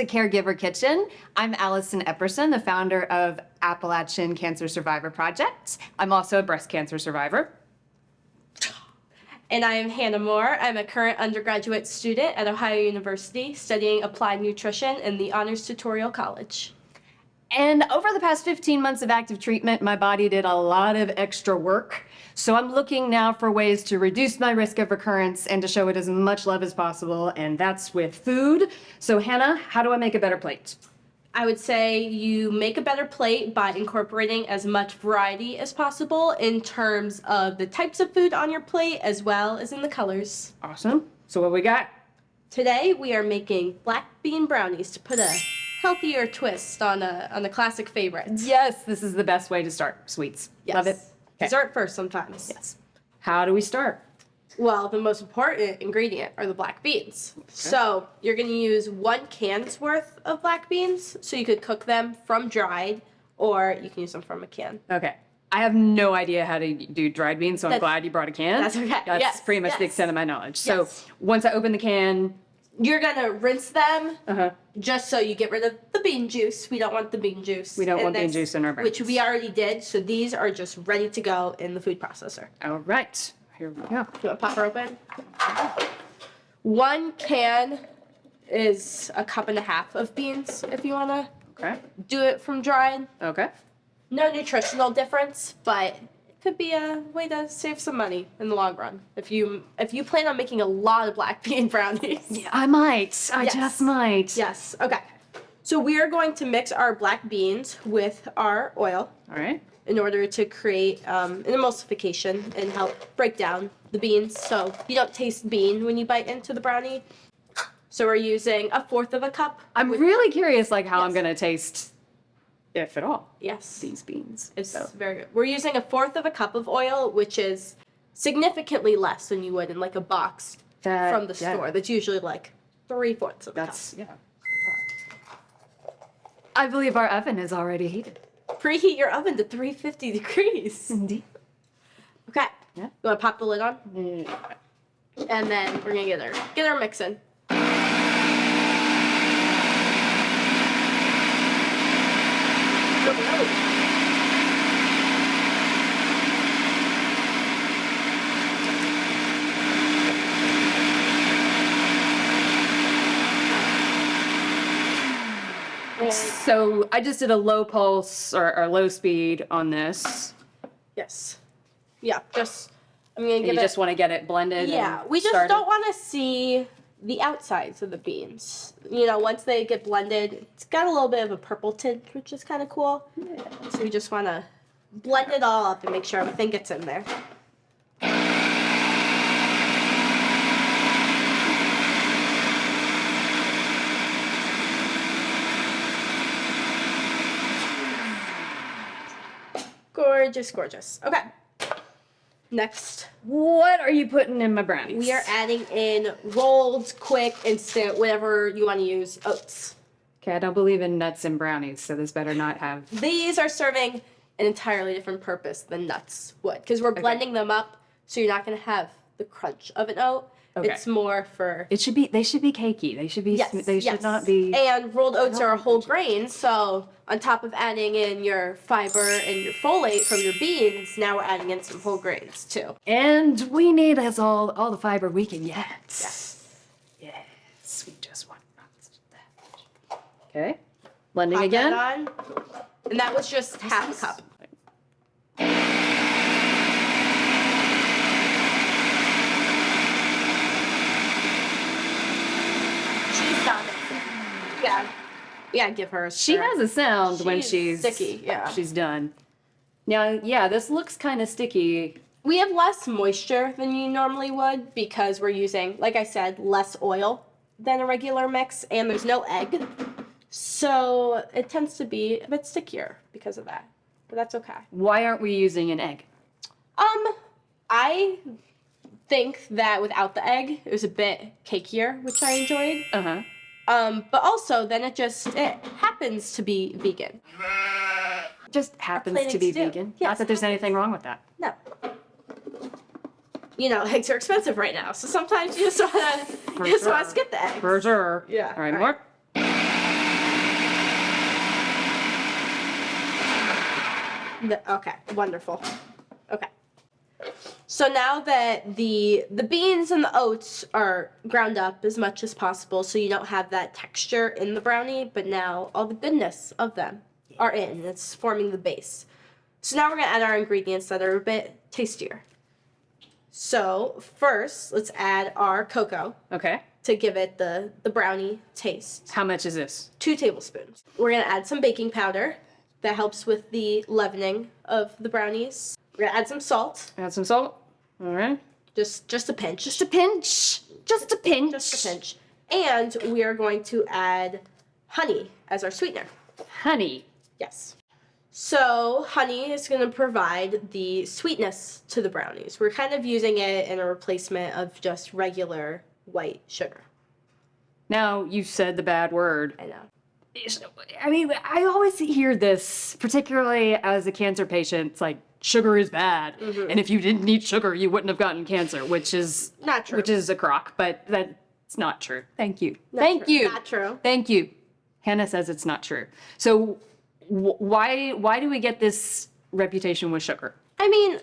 to Caregiver Kitchen. I'm Allison Epperson, the founder of Appalachian Cancer Survivor Project. I'm also a breast cancer survivor. And I am Hannah Moore. I'm a current undergraduate student at Ohio University studying applied nutrition in the Honors Tutorial College. And over the past 15 months of active treatment, my body did a lot of extra work. So I'm looking now for ways to reduce my risk of recurrence and to show it as much love as possible, and that's with food. So Hannah, how do I make a better plate? I would say you make a better plate by incorporating as much variety as possible in terms of the types of food on your plate as well as in the colors. Awesome. So what we got? Today we are making black bean brownies to put a healthier twist on a classic favorite. Yes, this is the best way to start sweets. Yes. Love it. Okay. Dessert first sometimes. Yes. How do we start? Well, the most important ingredient are the black beans. Okay. So you're going to use 1 can's worth of black beans. So you could cook them from dried, or you can use them from a can. Okay. I have no idea how to do dried beans, so I'm glad you brought a can. That's okay. That's pretty much the extent of my knowledge. So once I open the can, you're going to rinse them just so you get rid of the bean juice. We don't want the bean juice. We don't want bean juice in our brownies. Which we already did. So these are just ready to go in the food processor. All right. Here we go. You want to pop her open? 1 can is a 1.5 cups of beans if you want to do it from dried. Okay. No nutritional difference, but it could be a way to save some money in the long run. If you plan on making a lot of black bean brownies. Yeah, I might. I just might. Yes. Okay. So we are going to mix our black beans with our oil. All right. In order to create an emulsification and help break down the beans so you don't taste bean when you bite into the brownie. So we're using 1/4 cup. I'm really curious how I'm going to taste, if at all, these beans. It's very good. We're using 1/4 cup of oil, which is significantly less than you would in a box from the store. That's usually 3/4 of a cup. Yeah. I believe our oven is already heated. Preheat your oven to 350 degrees. Indeed. Okay. Yeah. You want to pop the lid on? Yeah. And then we're going to get her mixing. So I just did a low pulse or low speed on this. Yes. Yeah, I'm going to You just want to get it blended. Yeah, we just don't want to see the outsides of the beans. Once they get blended, it's got a little bit of a purple tint, which is kind of cool. Yeah. So we just want to blend it all up and make sure everything gets in there. Gorgeous, gorgeous. Okay. Next. What are you putting in my brownies? We are adding in rolled, quick, instant, whatever you want to use, oats. Okay, I don't believe in nuts and brownies, so this better not have... These are serving an entirely different purpose than nuts would, because we're blending them up, so you're not going to have the crunch of an oat. Okay. It's more for... They should be cakey. They should be... They should not be... And rolled oats are a whole grain, so on top of adding in your fiber and your folate from your beans, now we're adding in some whole grains, too. And we need all the fiber we can get. Yes. Yes, we just want that. Okay. Blending Pop again. That on. And that was just 1/2 cup. Yeah, give her a stir. She has a sound when she's sticky. Yeah, she's done. Now, this looks kind of sticky. We have less moisture than you normally would because we're using, like I said, less oil than a regular mix, and there's no egg. So it tends to be a bit stickier because of that, but that's okay. Why aren't we using an egg? I think that without the egg, it was a bit cakier, which I enjoyed. But also, then it happens to be vegan. Just happens to be vegan? Yes, not that there's anything wrong with that. No. Eggs are expensive right now, so sometimes you just want to skip the eggs. For sure. Yeah. All right, more. Okay, wonderful. Okay. So now that the beans and the oats are ground up as much as possible so you don't have that texture in the brownie, but now all the goodness of them are in. It's forming the base. So now we're going to add our ingredients that are a bit tastier. So first, let's add our cocoa Okay. to give it the brownie taste. How much is this? 2 tablespoons. We're going to add some baking powder that helps with the leavening of the brownies. We're going to add some salt. Add some salt. All right. Just a pinch. Just a pinch. Just a pinch. Just a pinch. And we are going to add honey as our sweetener. Honey. Yes. So honey is going to provide the sweetness to the brownies. We're kind of using it in a replacement of just regular white sugar. Now, you said the bad word. I know. I mean, I always hear this, particularly as a cancer patient. It's like, sugar is bad. And if you didn't eat sugar, you wouldn't have gotten cancer, which is Not true. Which is a crock, but that's not true. Thank you. Not Thank true. you. Not true. Thank you. Hannah says it's not true. So why do we get this reputation with sugar? I mean,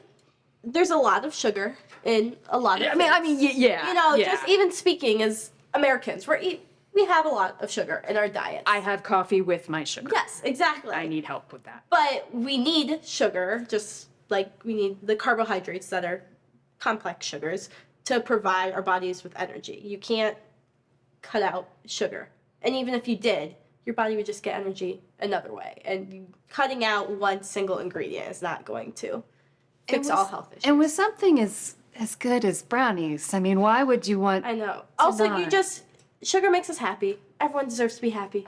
there's a lot of sugar in a lot of Yeah. You know, yeah. just even speaking as Americans, we have a lot of sugar in our diet. I have coffee with my sugar. Yes, exactly. I need help with that. But we need sugar, just like we need the carbohydrates that are complex sugars to provide our bodies with energy. You can't cut out sugar. And even if you did, your body would just get energy another way. And cutting out one single ingredient is not going to fix all health issues. And with something as good as brownies, I mean, why would you want... I know. Also, not. Sugar makes us happy. Everyone deserves to be happy.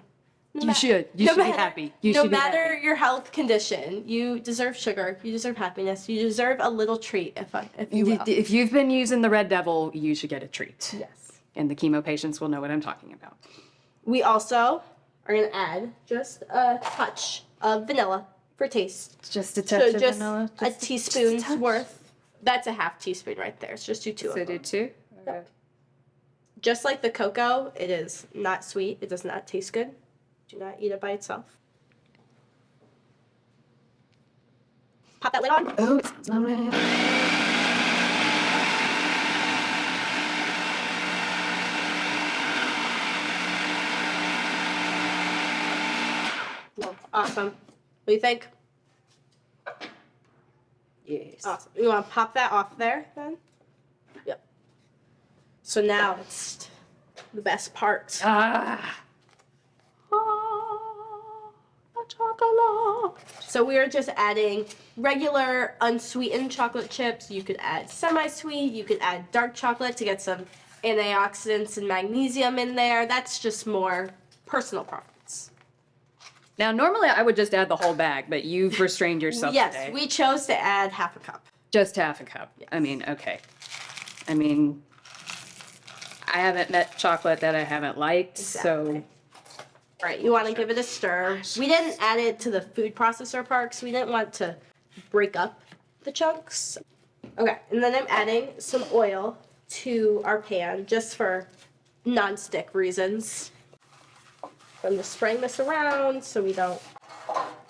You should be happy. You no should be matter happy. your health condition, you deserve sugar. You deserve happiness. You deserve a little treat, if you will. If you've been using the Red Devil, you should get a treat. Yes. And the chemo patients will know what I'm talking about. We also are going to add just a touch of vanilla for taste. Just a touch So of just vanilla? a teaspoon's touch? worth. That's a half teaspoon right there. It's just two of So them. do two? Okay. Just like the cocoa, it is not sweet. It does not taste good. Do not eat it by itself. Pop that lid on. Oh, it sounds not Awesome. What do you think? Yes. Awesome. You want to pop that off there then? Yep. So now it's the best part. Ah. The chocolate. So we are just adding regular unsweetened chocolate chips. You could add semi-sweet. You could add dark chocolate to get some antioxidants and magnesium in there. That's just more personal preference. Now, normally I would just add the whole bag, but you've restrained yourself Yes, today. we chose to add half a cup. Just half a cup. Yes. I mean, okay. I mean, I haven't met chocolate that I haven't liked, so... Exactly. Right, you want to give it a stir. We didn't add it to the food processor part because we didn't want to break up the chunks. Okay, and then I'm adding some oil to our pan just for non-stick reasons. I'm just spraying this around so we don't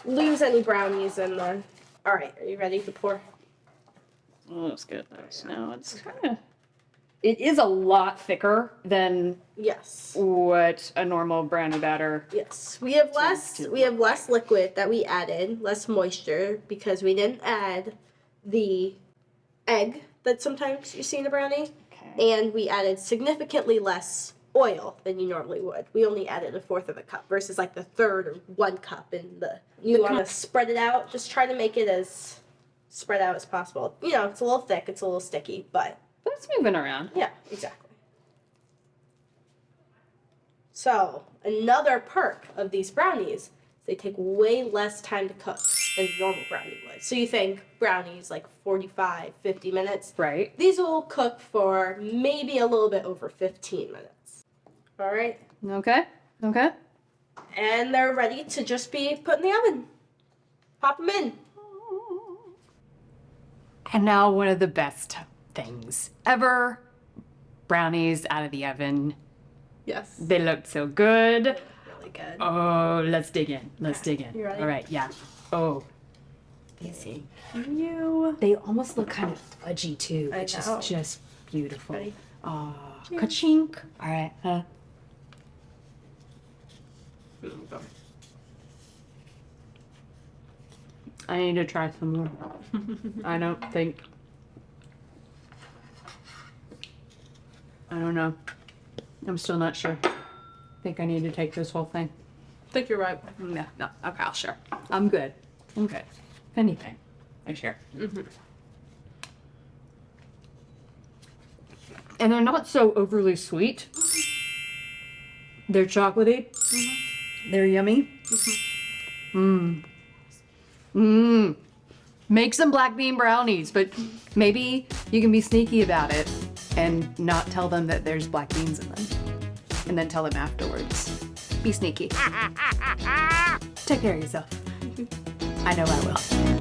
lose any brownies in the... All right, are you ready to pour? Oh, that's good. Now it's kind of... It is a lot thicker than Yes. what a normal brownie batter... Yes, we have less liquid that we added, less moisture, because we didn't add the egg that sometimes you see in a brownie, Okay. and we added significantly less oil than you normally would. We only added 1/4 of a cup versus like the 1/3 or 1 cup in the. You want to spread it out. Just try to make it as spread out as possible. You know, it's a little thick, it's a little sticky, but But it's moving around. yeah, exactly. So, another perk of these brownies is they take way less time to cook than a normal brownie would. So you think brownies like 45, 50 minutes. Right. These will cook for maybe a little bit over 15 minutes. All right. Okay. Okay. And they're ready to just be put in the oven. Pop them in. And now one of the best things ever. Brownies out of the oven. Yes. They look so good. Really good. Oh, let's dig in. Let's dig in. You ready? All right, yeah. Oh. Easy. You. They almost look kind of fudgy too, I which is know. just beautiful. Ready? Ka-chink. All right. I need to try some more. I don't know. I'm still not sure. I think I need to take this whole thing. I think you're right. No. Okay, I'll share. I'm good. If anything, I share. And they're not so overly sweet. They're chocolatey. They're yummy. Make some black bean brownies, but maybe you can be sneaky about it and not tell them that there's black beans in them. And then tell them afterwards. Be sneaky. Take care of yourself. I know I will.